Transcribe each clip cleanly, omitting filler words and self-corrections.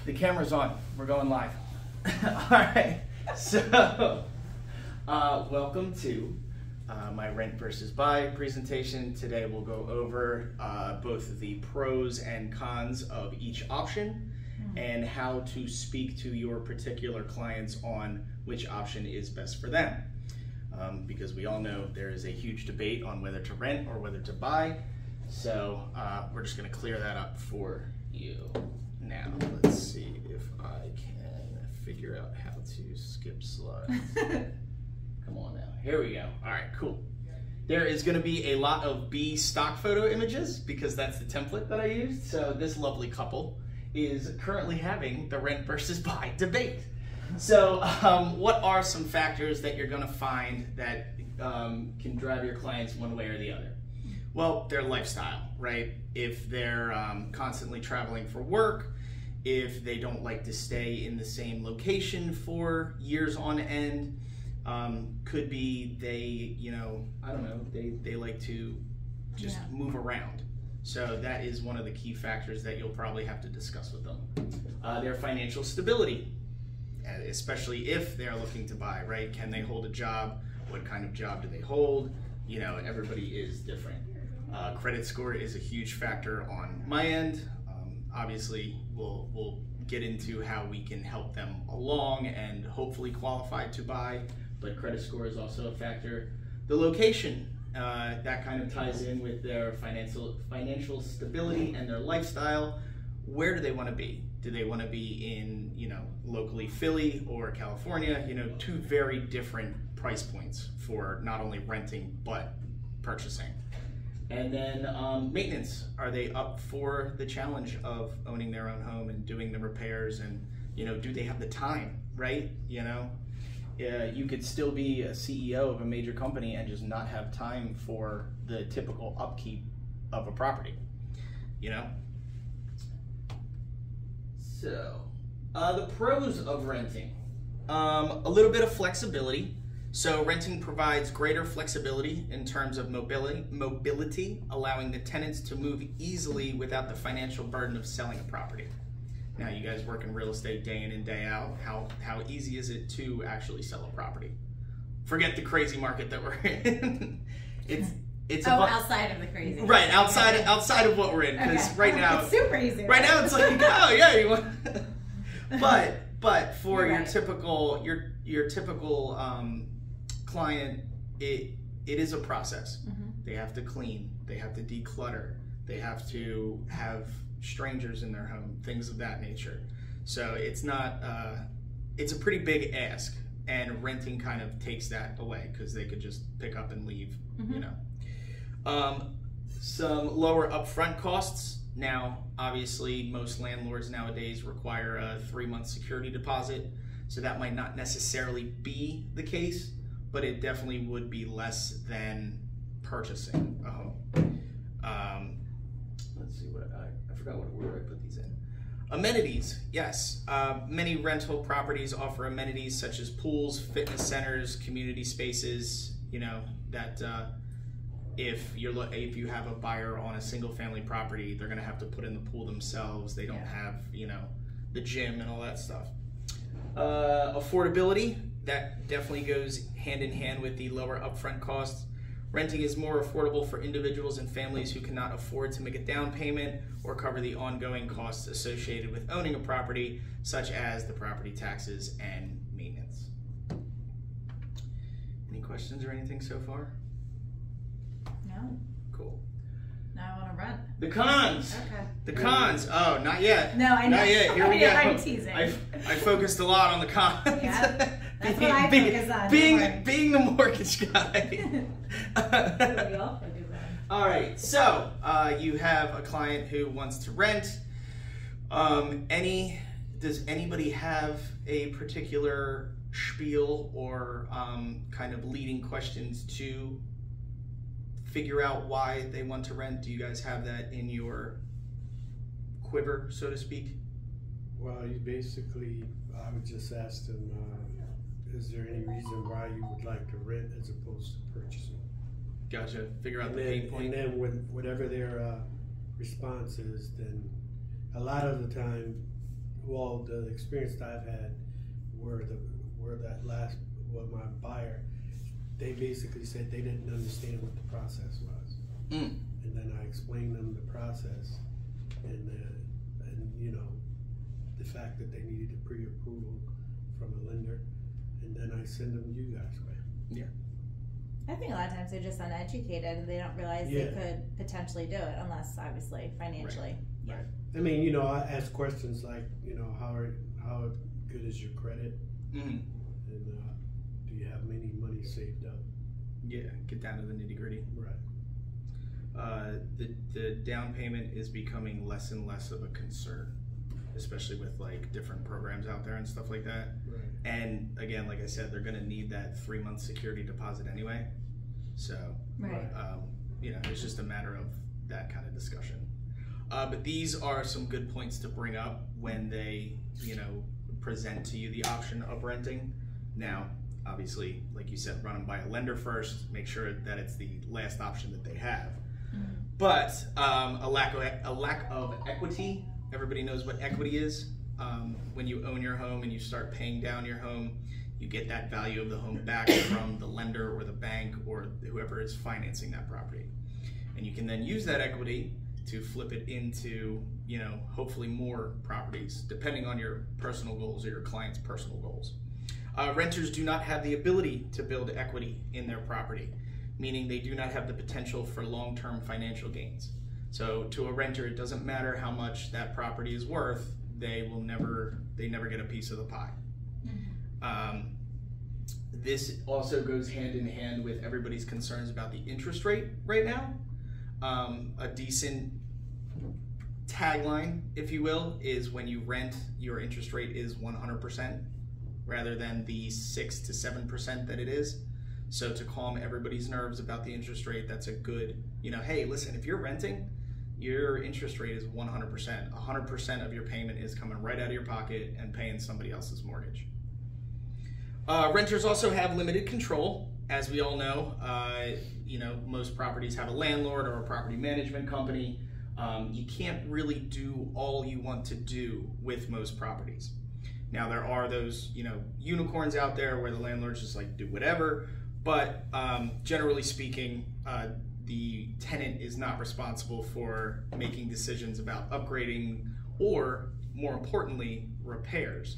The camera's on. We're going live. All right. So, welcome to my rent versus buy presentation. Today we'll go over both the pros and cons of each option and how to speak to your particular clients on which option is best for them. Because we all know there is a huge debate on whether to rent or whether to buy. So we're just going to clear that up for you. Now, let's see if I can figure out how to skip slides. Come on now. Here we go. All right, cool. There is going to be a lot of B stock photo images because that's the template that I used. So this lovely couple is currently having the rent versus buy debate. So what are some factors that you're going to find that can drive your clients one way or the other? Well, their lifestyle, right? If they're constantly traveling for work, if they don't like to stay in the same location for years on end, could be they, I don't know, they like to just move around. So that is one of the key factors that you'll probably have to discuss with them. Their financial stability, especially if they're looking to buy, right? Can they hold a job? What kind of job do they hold? Everybody is different. Credit score is a huge factor on my end. Obviously, we'll get into how we can help them along and hopefully qualify to buy, but credit score is also a factor. The location, that kind of ties in with their financial stability and their lifestyle. Where do they want to be? Do they want to be in, locally Philly or California? Two very different price points for not only renting, but purchasing. And then maintenance. Are they up for the challenge of owning their own home and doing the repairs? And, do they have the time, right? You could still be a CEO of a major company and just not have time for the typical upkeep of a property, So, the pros of renting. A little bit of flexibility. So renting provides greater flexibility in terms of mobility, allowing the tenants to move easily without the financial burden of selling a property. Now, you guys work in real estate day in and day out. How easy is it to actually sell a property? Forget the crazy market that we're in. It's outside of the crazy. Right, outside of what we're in, because right now it's super easy. Right now it's like, oh yeah, you want. But for your typical client, it is a process. They have to clean, they have to declutter, they have to have strangers in their home, things of that nature. So it's not it's a pretty big ask, and renting kind of takes that away because they could just pick up and leave. Some lower upfront costs. Now, obviously, most landlords nowadays require a 3-month security deposit, so that might not necessarily be the case, but it definitely would be less than purchasing a home. Let's see what I forgot what order I put these in. Amenities, yes. Many rental properties offer amenities such as pools, fitness centers, community spaces. That if you have a buyer on a single-family property, they're going to have to put in the pool themselves. They don't have the gym and all that stuff. Affordability, that definitely goes hand in hand with the lower upfront costs. Renting is more affordable for individuals and families who cannot afford to make a down payment or cover the ongoing costs associated with owning a property, such as the property taxes and maintenance. Any questions or anything so far? No. Cool. Now I want to rent. The cons. Okay. The cons. Oh, not yet. No, I know. Not yet. Here we go. I'm teasing. I focused a lot on the cons. Yeah. That's what I focus on. Being the mortgage guy. We all focus on. All right. So you have a client who wants to rent. Does anybody have a particular spiel or kind of leading questions to figure out why they want to rent? Do you guys have that in your quiver, so to speak? Well, you basically, I would just ask them, is there any reason why you would like to rent as opposed to purchasing? Gotcha. Figure out the pain point. And then whatever their response is, then a lot of the time, well, the experience that I've had where my buyer, they basically said they didn't understand what the process was. And then I explained them the process and you know, the fact that they needed a pre-approval from a lender, and then I send them you guys way. Yeah. I think a lot of times they're just uneducated and they don't realize they could potentially do it unless obviously financially. Right. Right. I mean, you know, I ask questions like, you know, how good is your credit? And do you have any money saved up? Yeah, get down to the nitty gritty. Right. The down payment is becoming less and less of a concern, especially with like different programs out there and stuff like that. Right. And again, like I said, they're going to need that 3-month security deposit anyway. So, you know, it's just a matter of that kind of discussion. But these are some good points to bring up when they, you know, present to you the option of renting. Now, obviously, like you said, run them by a lender first, make sure that it's the last option that they have. But a lack of equity, everybody knows what equity is. When you own your home and you start paying down your home, you get that value of the home back from the lender or the bank or whoever is financing that property. And you can then use that equity to flip it into, you know, hopefully more properties, depending on your personal goals or your client's personal goals. Renters do not have the ability to build equity in their property, meaning they do not have the potential for long-term financial gains. So to a renter, it doesn't matter how much that property is worth, they never get a piece of the pie. This also goes hand in hand with everybody's concerns about the interest rate right now. A decent tagline, if you will, is when you rent, your interest rate is 100% rather than the 6 to 7% that it is. So to calm everybody's nerves about the interest rate, that's a good, you know, hey, listen, if you're renting, your interest rate is 100%. 100% of your payment is coming right out of your pocket and paying somebody else's mortgage. Renters also have limited control. As we all know, you know, most properties have a landlord or a property management company. You can't really do all you want to do with most properties. Now there are those, you know, unicorns out there where the landlords just like do whatever, but generally speaking, the tenant is not responsible for making decisions about upgrading or, more importantly, repairs.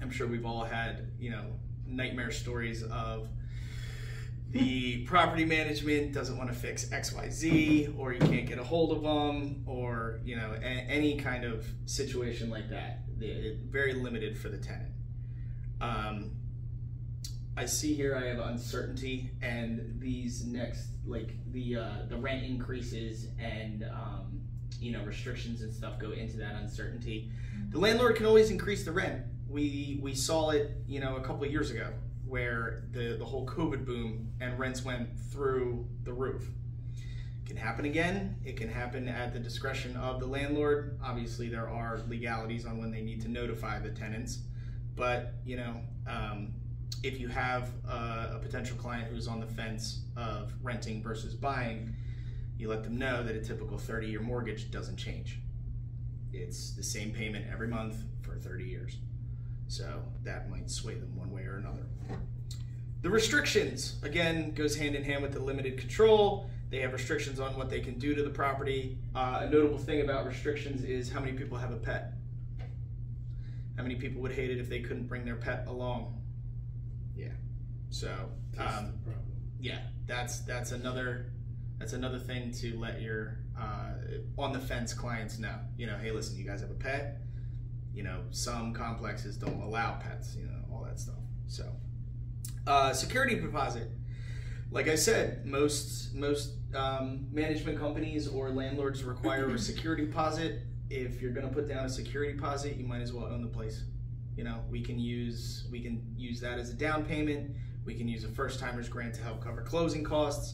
I'm sure we've all had, you know, nightmare stories of the property management doesn't want to fix XYZ, or you can't get a hold of them, or, you know, any kind of situation like that. Very limited for the tenant. I see here I have uncertainty, and these next, like the rent increases and you know, restrictions and stuff go into that uncertainty. The landlord can always increase the rent. We saw it, you know, a couple of years ago where the whole COVID boom and rents went through the roof. It can happen again. It can happen at the discretion of the landlord. Obviously, there are legalities on when they need to notify the tenants, but you know, if you have a potential client who's on the fence of renting versus buying, you let them know that a typical 30-year mortgage doesn't change. It's the same payment every month for 30 years. So that might sway them one way or another. The restrictions, again, goes hand in hand with the limited control. They have restrictions on what they can do to the property. A notable thing about restrictions is how many people have a pet. How many people would hate it if they couldn't bring their pet along? Yeah. So yeah, that's another thing to let your on the fence clients know. You know, hey, listen, you guys have a pet. You know, some complexes don't allow pets. You know, all that stuff. So security deposit. Like I said, most management companies or landlords require a security deposit. If you're going to put down a security deposit, you might as well own the place. You know, we can use that as a down payment. We can use a first timers grant to help cover closing costs.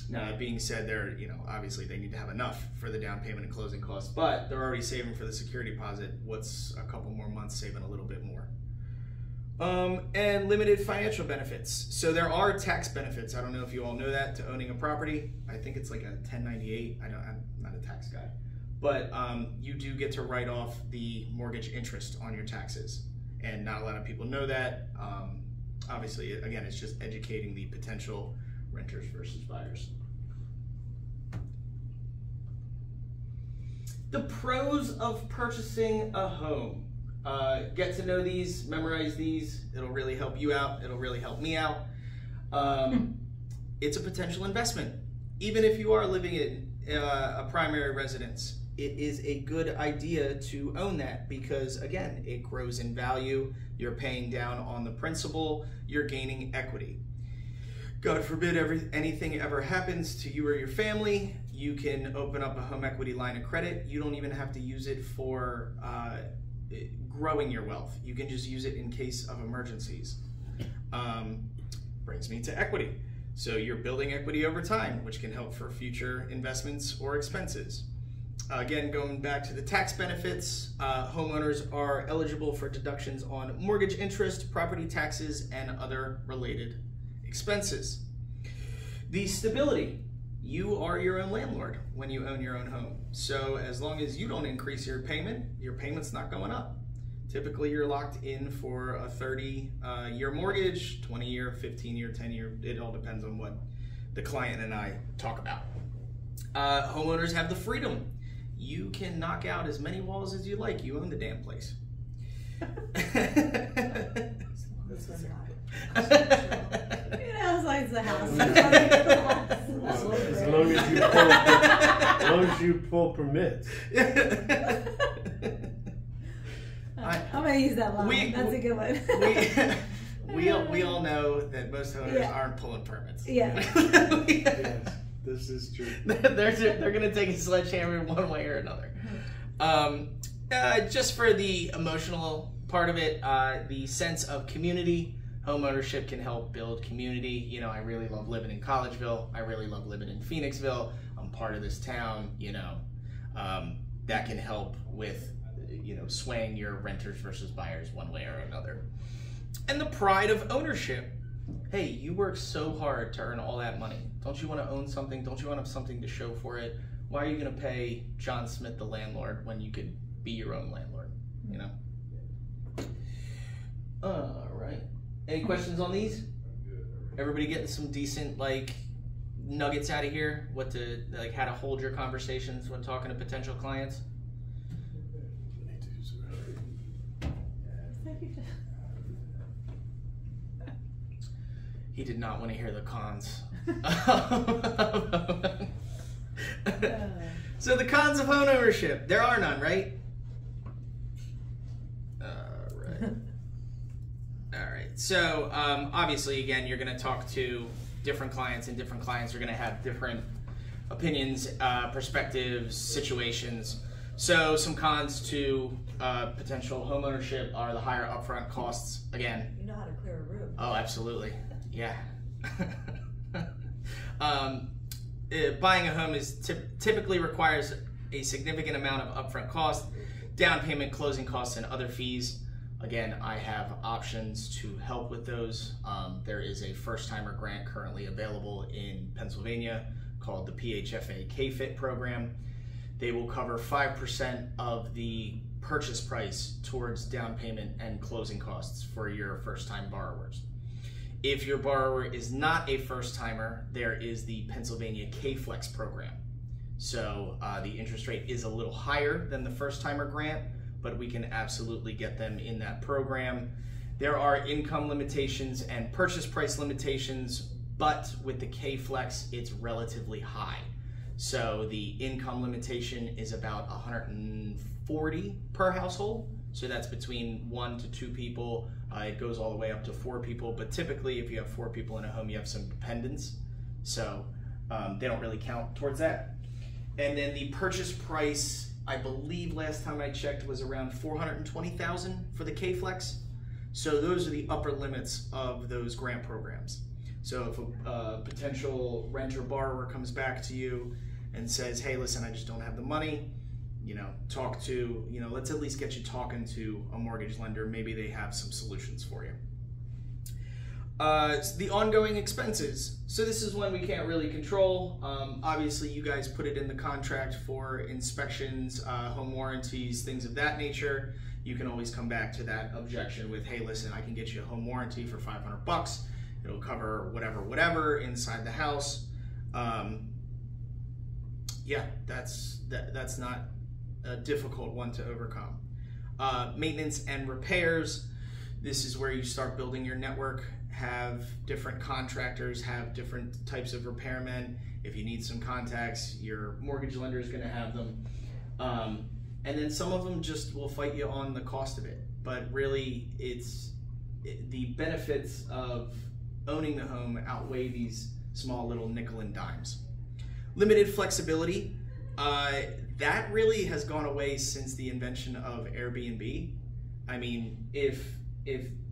Now that being said, you know, obviously they need to have enough for the down payment and closing costs, but they're already saving for the security deposit. What's a couple more months saving a little bit more? And limited financial benefits. So there are tax benefits. I don't know if you all know that to owning a property. I think it's like a 1098. I'm not a tax guy, but you do get to write off the mortgage interest on your taxes. And not a lot of people know that. Obviously, again, it's just educating the potential renters versus buyers. The pros of purchasing a home. Get to know these, memorize these. It'll really help you out. It'll really help me out. It's a potential investment. Even if you are living in a primary residence, it is a good idea to own that because, again, it grows in value. You're paying down on the principal. You're gaining equity. God forbid anything ever happens to you or your family, you can open up a home equity line of credit. You don't even have to use it for growing your wealth. You can just use it in case of emergencies. Brings me to equity. So you're building equity over time, which can help for future investments or expenses. Again, going back to the tax benefits, homeowners are eligible for deductions on mortgage interest, property taxes, and other related expenses. The stability. You are your own landlord when you own your own home. So as long as you don't increase your payment's not going up. Typically, you're locked in for a 30-year mortgage, 20-year, 15-year, 10-year. It all depends on what the client and I talk about. Homeowners have the freedom. You can knock out as many walls as you like. You own the damn place. As long as the house. As long as you pull permits. I'm gonna use that line. That's a good one. We all know that most owners aren't pulling permits. Yeah. Yes, this is true. They're gonna take a sledgehammer one way or another. Just for the emotional part of it, the sense of community. Home ownership can help build community. You know, I really love living in Collegeville. I really love living in Phoenixville. I'm part of this town, you know. That can help with, you know, swaying your renters versus buyers one way or another. And the pride of ownership. Hey, you work so hard to earn all that money. Don't you want to own something? Don't you want to have something to show for it? Why are you going to pay John Smith, the landlord, when you could be your own landlord, you know? All right. Any questions on these? Everybody getting some decent, like, nuggets out of here? What to, like, how to hold your conversations when talking to potential clients? He did not want to hear the cons. So the cons of home ownership. There are none, right? All right. So obviously, again, you're going to talk to different clients, and different clients are going to have different opinions, perspectives, situations. So some cons to potential home ownership are the higher upfront costs. Again, You know how to clear a room. oh, absolutely. Yeah. Buying a home is typically requires a significant amount of upfront cost, down payment, closing costs, and other fees. Again, I have options to help with those. There is a first-timer grant currently available in Pennsylvania called the PHFA K-FIT program. They will cover 5% of the purchase price towards down payment and closing costs for your first-time borrowers. If your borrower is not a first-timer, there is the Pennsylvania K-Flex program. So the interest rate is a little higher than the first-timer grant, but we can absolutely get them in that program. There are income limitations and purchase price limitations, but with the K-Flex, it's relatively high. So the income limitation is about $140 per household. So that's between 1 to 2 people. It goes all the way up to 4 people, but typically if you have 4 people in a home, you have some dependents. So they don't really count towards that. And then the purchase price, I believe last time I checked, was around $420,000 for the K-Flex. So those are the upper limits of those grant programs. So if a potential renter borrower comes back to you and says, hey, listen, I just don't have the money, you know, talk to, you know, let's at least get you talking to a mortgage lender. Maybe they have some solutions for you. The ongoing expenses. So this is one we can't really control. Obviously, you guys put it in the contract for inspections, home warranties, things of that nature. You can always come back to that objection with, hey, listen, I can get you a home warranty for $500. It'll cover whatever inside the house. Yeah, that's not a difficult one to overcome. Maintenance and repairs. This is where you start building your network, have different contractors, have different types of repairmen. If you need some contacts, your mortgage lender is going to have them. And then some of them just will fight you on the cost of it. But really, the benefits of owning the home outweigh these small little nickel and dimes. Limited flexibility. That really has gone away since the invention of Airbnb. I mean, if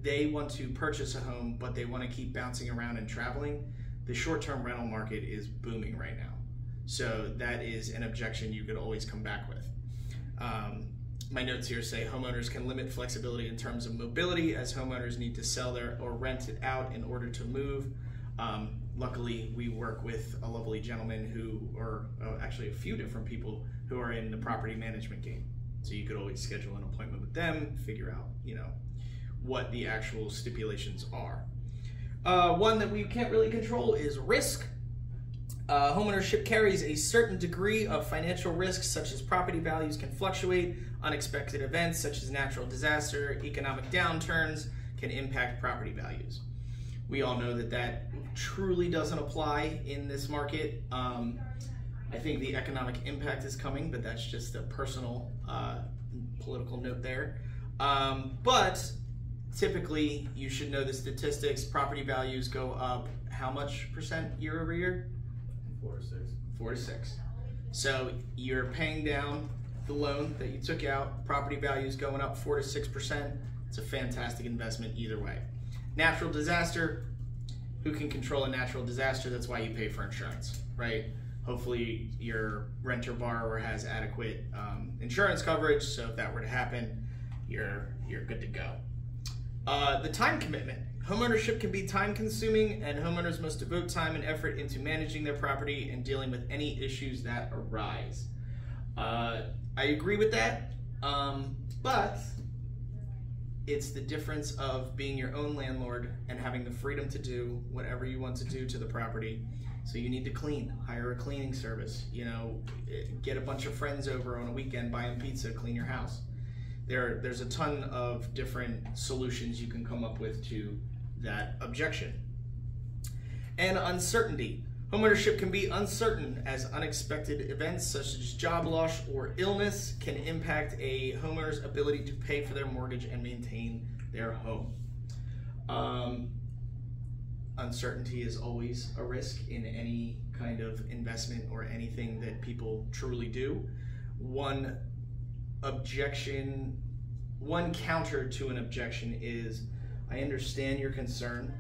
they want to purchase a home, but they want to keep bouncing around and traveling, the short-term rental market is booming right now. So that is an objection you could always come back with. My notes here say homeowners can limit flexibility in terms of mobility as homeowners need to sell their or rent it out in order to move. Luckily, we work with a lovely gentleman actually a few different people who are in the property management game. So you could always schedule an appointment with them, figure out, what the actual stipulations are. One that we can't really control is risk. Homeownership carries a certain degree of financial risk, such as property values can fluctuate, unexpected events such as natural disaster, economic downturns can impact property values. We all know that truly doesn't apply in this market. I think the economic impact is coming, but that's just a personal political note there. But typically, you should know the statistics. Property values go up how much percent year over year? 4 to 6. 4 to 6. So you're paying down the loan that you took out. Property values going up 4 to 6%. It's a fantastic investment either way. Natural disaster. Who can control a natural disaster? That's why you pay for insurance, right? Hopefully your renter borrower has adequate insurance coverage, so if that were to happen, you're good to go. The time commitment. Homeownership can be time consuming, and homeowners must devote time and effort into managing their property and dealing with any issues that arise. I agree with that, but it's the difference of being your own landlord and having the freedom to do whatever you want to do to the property. So you need to clean, hire a cleaning service, get a bunch of friends over on a weekend, buy them pizza, clean your house. There's a ton of different solutions you can come up with to that objection. And uncertainty. Homeownership can be uncertain as unexpected events such as job loss or illness can impact a homeowner's ability to pay for their mortgage and maintain their home. Uncertainty is always a risk in any kind of investment or anything that people truly do. One counter to an objection is, I understand your concern.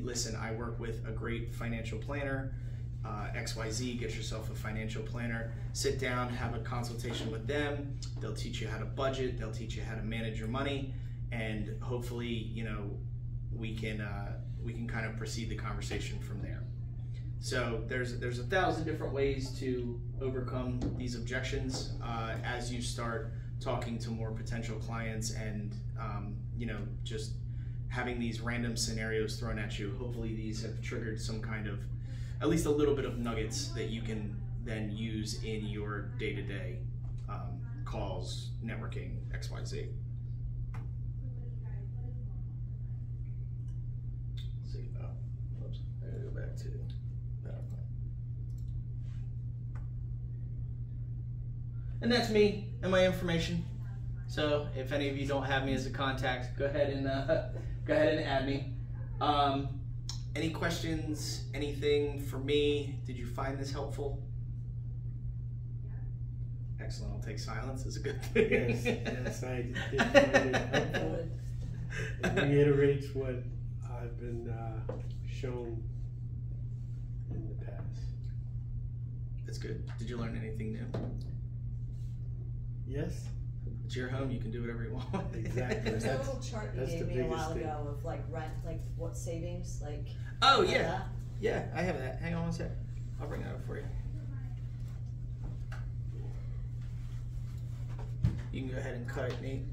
Listen, I work with a great financial planner, XYZ, get yourself a financial planner, sit down, have a consultation with them. They'll teach you how to budget, they'll teach you how to manage your money, and hopefully, we can kind of proceed the conversation from there. So there's 1,000 different ways to overcome these objections as you start talking to more potential clients and just having these random scenarios thrown at you. Hopefully these have triggered some kind of, at least a little bit of nuggets that you can then use in your day-to-day calls, networking, XYZ. Let's see, whoops, I gotta go back to PowerPoint. And that's me and my information. So if any of you don't have me as a contact, go ahead and add me. Any questions, anything for me? Did you find this helpful? Excellent, I'll take silence as a good thing. Yes, I did find it helpful. It reiterates what I've been shown in the past. That's good. Did you learn anything new? Yes. It's your home. You can do whatever you want. Exactly. There's that little chart you that's gave the me a biggest while thing. ago of like rent, like what savings, like. Oh like yeah, that. yeah. I have that. Hang on one sec. I'll bring that up for you. You can go ahead and cut it, Nate.